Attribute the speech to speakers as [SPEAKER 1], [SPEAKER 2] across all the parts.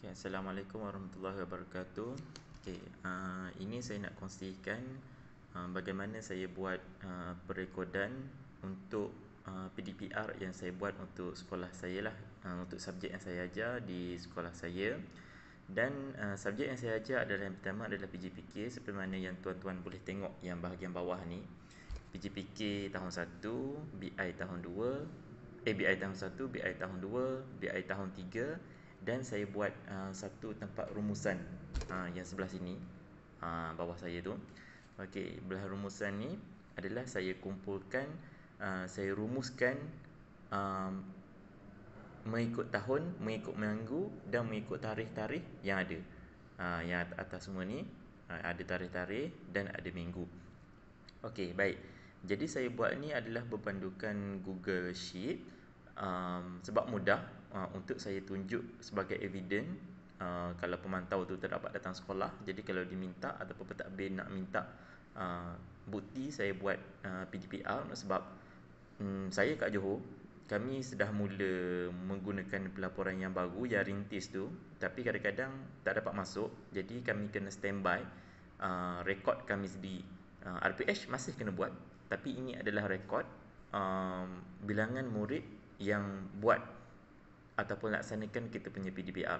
[SPEAKER 1] Okay, Assalamualaikum warahmatullahi wabarakatuh. Okay, ini saya nak kongsikan bagaimana saya buat perekodan untuk PDPR yang saya buat untuk sekolah saya lah, untuk subjek yang saya ajar di sekolah saya. Dan subjek yang saya ajar adalah, yang pertama adalah PJPK, seperti mana yang tuan-tuan boleh tengok yang bahagian bawah ni. PJPK tahun 1, BI tahun 2, BI tahun 1, BI tahun 2, BI tahun 3, dan saya buat satu tempat rumusan yang sebelah sini, bawah saya tu. Okey, belah rumusan ni adalah saya kumpulkan, saya rumuskan mengikut tahun, mengikut minggu dan mengikut tarikh-tarikh yang ada. Yang atas semua ni ada tarikh-tarikh dan ada minggu. Okey, baik. Jadi saya buat ni adalah berpandukan Google Sheet, sebab mudah untuk saya tunjuk sebagai evidence kalau pemantau tu terdapat datang sekolah. Jadi kalau diminta ataupun pentadbir nak minta bukti saya buat PDPR, sebab saya kat Johor, kami sudah mula menggunakan pelaporan yang baru, yang rintis tu, tapi kadang-kadang tak dapat masuk. Jadi kami kena standby rekod kami sendiri. RPH masih kena buat, tapi ini adalah rekod bilangan murid yang buat ataupun laksanakan kita punya PDPR.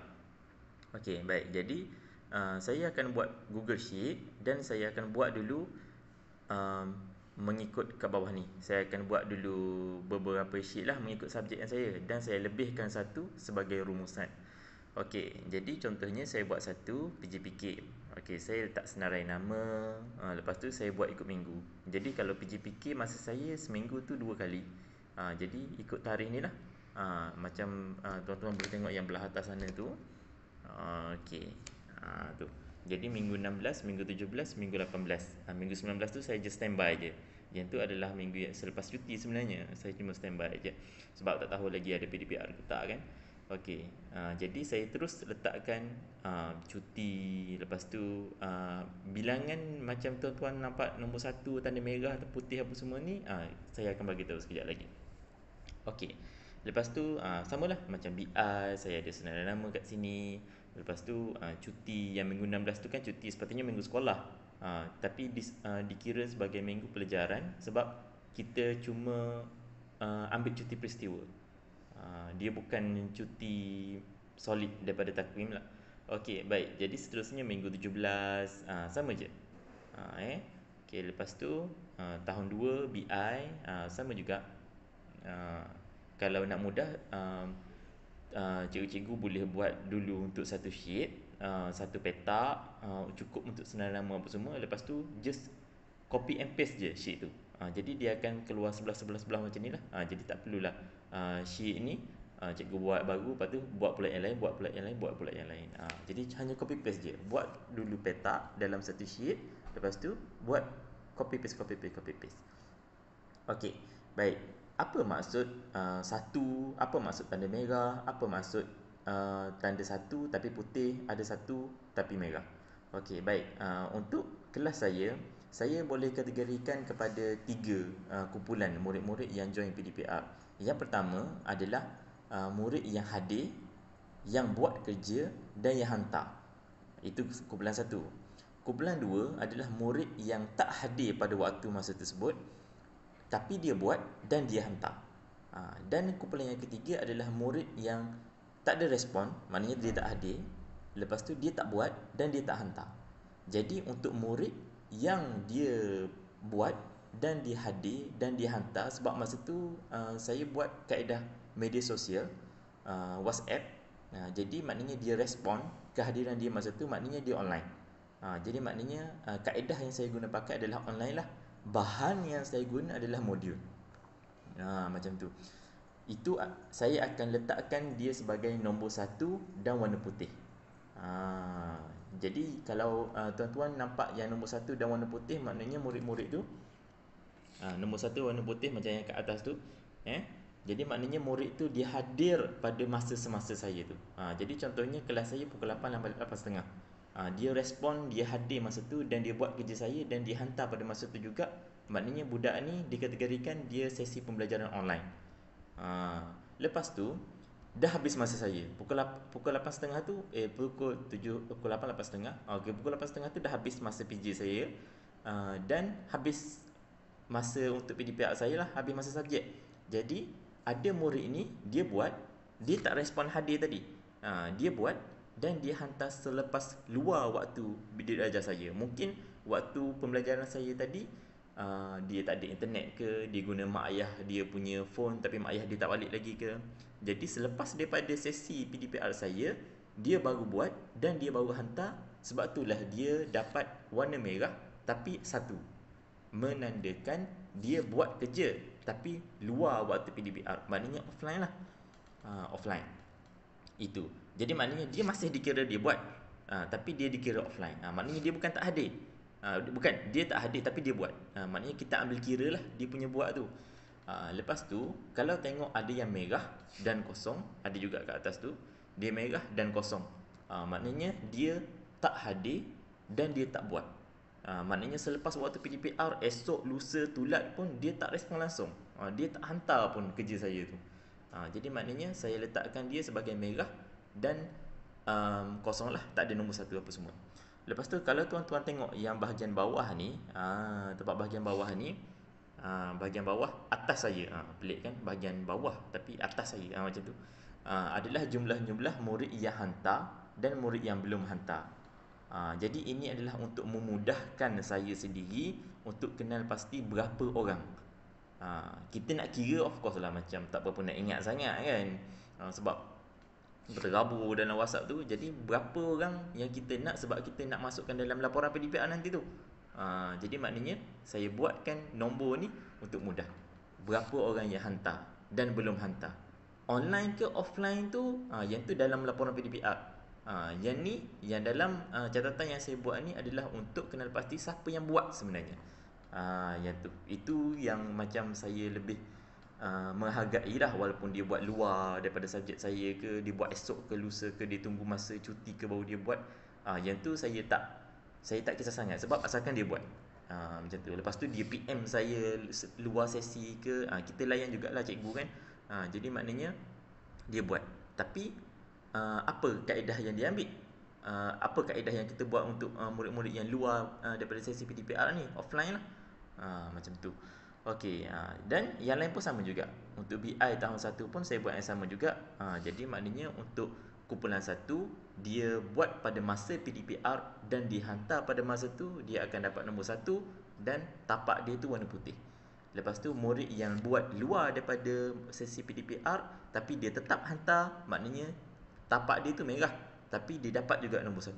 [SPEAKER 1] Okey, baik. Jadi saya akan buat Google Sheet dan saya akan buat dulu mengikut kat bawah ni. Saya akan buat dulu beberapa sheet lah mengikut subjek yang saya, dan saya lebihkan satu sebagai rumusan. Okey, jadi contohnya saya buat satu PJPK. Okey, saya letak senarai nama, lepas tu saya buat ikut minggu. Jadi kalau PJPK masa saya seminggu tu 2 kali. Jadi ikut tarikh ni lah. Macam tuan-tuan boleh tengok yang belah atas sana tu. Okey. Tu. Jadi minggu 16, minggu 17, minggu 18. Minggu 19 tu saya just standby je. Yang tu adalah minggu yang selepas cuti sebenarnya. Saya cuma standby je. Sebab tak tahu lagi ada PDPR ke tak kan. Okey, jadi saya terus letakkan cuti. Lepas tu bilangan macam tuan-tuan nampak nombor 1 tanda merah atau putih apa semua ni, saya akan bagi tahu sekejap lagi. Okey, lepas tu samalah macam BI, saya ada senarai nama kat sini. Lepas tu cuti yang minggu 16 tu kan cuti sepatutnya minggu sekolah, tapi dikira sebagai minggu pelajaran sebab kita cuma ambil cuti peristiwa. Dia bukan cuti solid daripada takvim lah. Okey, baik. Jadi seterusnya minggu 17, sama je. Okey, lepas tu tahun 2 BI, sama juga. Kalau nak mudah, cikgu-cikgu boleh buat dulu untuk satu sheet, satu petak, cukup untuk senarai nama apa semua. Lepas tu just copy and paste je sheet tu. Jadi dia akan keluar sebelah-sebelah macam ni lah. Jadi tak perlulah sheet ni cikgu buat baru, lepas tu buat pula yang lain, buat pula yang lain, buat pula yang lain. Jadi hanya copy paste je. Buat dulu petak dalam satu sheet, lepas tu buat copy paste, copy paste, copy paste. Okey, baik. Apa maksud satu? Apa maksud tanda merah? Apa maksud tanda satu tapi putih, ada satu tapi merah? Okey, baik. Untuk kelas saya boleh kategorikan kepada 3 kumpulan murid-murid yang join PDPR. Yang pertama adalah murid yang hadir, yang buat kerja dan yang hantar. Itu kumpulan 1. Kumpulan 2 adalah murid yang tak hadir pada waktu masa tersebut, tapi dia buat dan dia hantar. Dan kumpulan yang ketiga adalah murid yang tak ada respon, maknanya dia tak hadir, lepas tu dia tak buat dan dia tak hantar. Jadi untuk murid yang dia buat dan dia hadir dan dia hantar, sebab masa tu saya buat kaedah media sosial, WhatsApp. Jadi maknanya dia respon kehadiran dia masa tu, maknanya dia online. Jadi maknanya kaedah yang saya guna pakai adalah online lah. Bahan yang saya guna adalah modul. Macam tu. Itu saya akan letakkan dia sebagai nombor 1 dan warna putih. Jadi kalau tuan-tuan nampak yang nombor 1 dan warna putih, maknanya murid-murid tu nombor 1 warna putih macam yang kat atas tu. Jadi maknanya murid tu dia hadir pada masa semasa saya tu. Jadi contohnya kelas saya pukul 8 sampai 8.30. Dia respon, dia hadir masa tu dan dia buat kerja saya dan dia hantar pada masa tu juga. Maknanya budak ni dikategorikan dia sesi pembelajaran online. Lepas tu dah habis masa saya. Pukul 8.30 tu pukul 7, pukul 8, 8.30. Okey, pukul 8.30 tu dah habis masa PJ saya. Dan habis masa untuk PDPR saya lah, habis masa subjek. Jadi ada murid ni dia buat, dia tak respon hadir tadi. Dia buat dan dia hantar selepas luar waktu dia ajar saya. Mungkin waktu pembelajaran saya tadi dia tak ada internet ke, dia guna mak ayah dia punya phone tapi mak ayah dia tak balik lagi ke. Jadi selepas daripada sesi PDPR saya, dia baru buat dan dia baru hantar. Sebab itulah dia dapat warna merah tapi satu, menandakan dia buat kerja tapi luar waktu PDPR, maknanya offline lah. Offline itu, jadi maknanya dia masih dikira dia buat, tapi dia dikira offline. Maknanya dia bukan tak hadir. Bukan dia tak hadir tapi dia buat. Maknanya kita ambil kira lah dia punya buat tu. Lepas tu kalau tengok ada yang merah dan kosong, ada juga kat atas tu dia merah dan kosong, maknanya dia tak hadir dan dia tak buat. Maknanya selepas waktu PDPR, esok, lusa, tulat pun dia tak respon langsung. Dia tak hantar pun kerja saya tu. Jadi maknanya saya letakkan dia sebagai merah dan kosong lah, tak ada nombor satu apa semua. Lepas tu kalau tuan-tuan tengok yang bahagian bawah ni, tempat bahagian bawah ni, bahagian bawah atas saya, pelik kan, bahagian bawah tapi atas saya, macam tu, adalah jumlah-jumlah murid yang hantar dan murid yang belum hantar. Jadi ini adalah untuk memudahkan saya sendiri untuk kenal pasti berapa orang. Kita nak kira of course lah, macam tak berapa nak ingat sangat kan, sebab berterabur dalam WhatsApp tu. Jadi berapa orang yang kita nak, sebab kita nak masukkan dalam laporan PDPR nanti tu. Jadi maknanya saya buatkan nombor ni untuk mudah. Berapa orang yang hantar dan belum hantar. Online ke offline tu, yang tu dalam laporan PDPR. Yang ni, yang dalam catatan yang saya buat ni adalah untuk kenal pasti siapa yang buat sebenarnya. Yang tu, itu yang macam saya lebih menghargai lah, walaupun dia buat luar daripada subjek saya ke, dia buat esok ke, lusa ke, dia tunggu masa cuti ke baru dia buat. Yang tu saya tak kisah sangat, sebab asalkan dia buat. Macam tu. Lepas tu dia PM saya luar sesi ke, kita layan jugalah cikgu kan. Jadi maknanya dia buat. Tapi apa kaedah yang dia ambil? Apa kaedah yang kita buat untuk murid-murid yang luar daripada sesi PDPR ni, offline lah. Macam tu. Okey, dan yang lain pun sama juga. Untuk BI tahun 1 pun saya buat yang sama juga. Jadi maknanya untuk kumpulan 1, dia buat pada masa PDPR dan dihantar pada masa tu, dia akan dapat nombor 1 dan tapak dia tu warna putih. Lepas tu murid yang buat luar daripada sesi PDPR tapi dia tetap hantar, maknanya tapak dia tu merah tapi dia dapat juga nombor 1.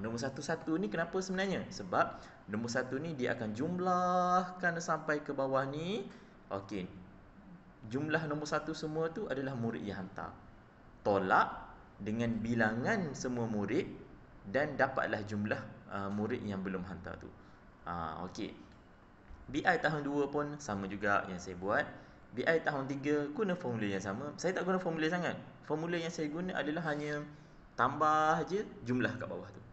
[SPEAKER 1] Nombor 1-1 ni kenapa sebenarnya? Sebab nombor 1 ni dia akan jumlahkan sampai ke bawah ni. Okey, jumlah nombor 1 semua tu adalah murid yang hantar. Tolak dengan bilangan semua murid dan dapatlah jumlah murid yang belum hantar tu. Okey. BI tahun 2 pun sama juga yang saya buat. BI tahun 3 guna formula yang sama. Saya tak guna formula sangat. Formula yang saya guna adalah hanya tambah je jumlah kat bawah tu.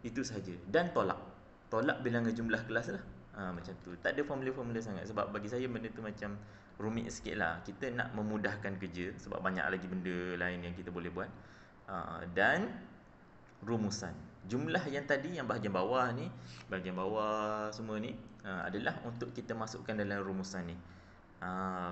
[SPEAKER 1] Itu sahaja. Dan tolak. Tolak bilangan jumlah kelas lah. Macam tu. Tak ada formula-formula sangat. Sebab bagi saya benda tu macam rumit sikit lah. Kita nak memudahkan kerja sebab banyak lagi benda lain yang kita boleh buat. Dan rumusan. Jumlah yang tadi, yang bahagian bawah ni, bahagian bawah semua ni, adalah untuk kita masukkan dalam rumusan ni.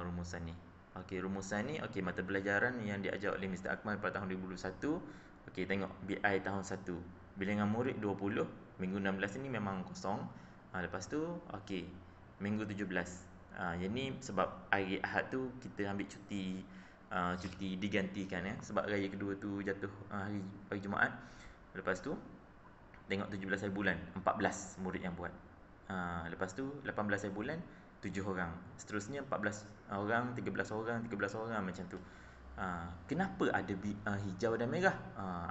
[SPEAKER 1] Rumusan ni. Okey, rumusan ni, okey, mata pelajaran yang diajar oleh Mr. Akmal pada tahun 2021. Okey, tengok BI tahun 1. Bilangan murid 20, minggu 16 ni memang kosong. Lepas tu, okey, minggu 17. Yang ni sebab hari Ahad tu kita ambil cuti, cuti digantikan ya, sebab raya kedua tu jatuh hari Jumaat. Lepas tu tengok 17 hari bulan, 14 murid yang buat. Lepas tu 18 hari bulan, 7 orang. Seterusnya 14 orang, 13 orang, 13 orang, macam tu. Kenapa ada hijau dan merah?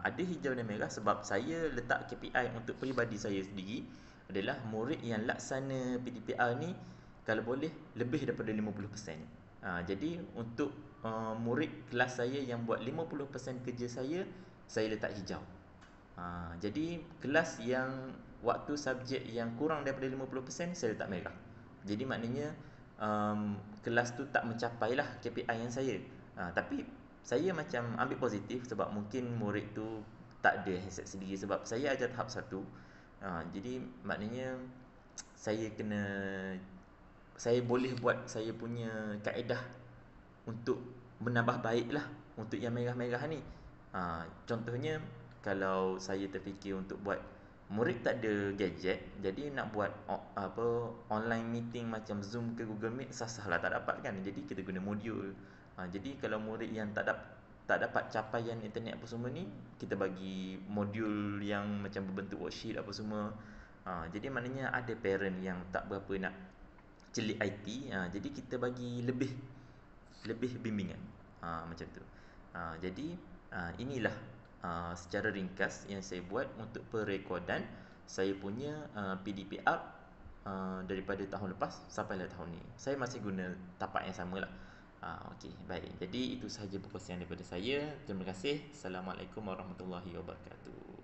[SPEAKER 1] Ada hijau dan merah sebab saya letak KPI untuk peribadi saya sendiri adalah murid yang laksana PDPR ni kalau boleh lebih daripada 50%. Jadi untuk murid kelas saya yang buat 50% kerja saya letak hijau. Jadi kelas yang waktu subjek yang kurang daripada 50% saya letak merah. Jadi maknanya kelas tu tak mencapai lah KPI yang saya. Tapi saya macam ambil positif sebab mungkin murid tu tak ada headset sendiri sebab saya ajar tahap 1. Jadi maknanya saya kena saya boleh buat saya punya kaedah untuk menambah baik lah untuk yang merah-merah ni. Contohnya kalau saya terfikir untuk buat murid tak ada gadget, jadi nak buat online meeting macam Zoom ke Google Meet sah-sah lah tak dapat kan. Jadi kita guna modul. Jadi kalau murid yang tak dapat capaian internet apa semua ni, kita bagi modul yang macam berbentuk worksheet apa semua. Jadi maknanya ada parent yang tak berapa nak celik IT, jadi kita bagi lebih bimbingan, macam tu. Jadi inilah secara ringkas yang saya buat untuk perekodan saya punya PDP-UP daripada tahun lepas sampailah tahun ni. Saya masih guna tapak yang sama lah. Okey, baik. Jadi itu sahaja perkongsian daripada saya. Terima kasih. Assalamualaikum warahmatullahi wabarakatuh.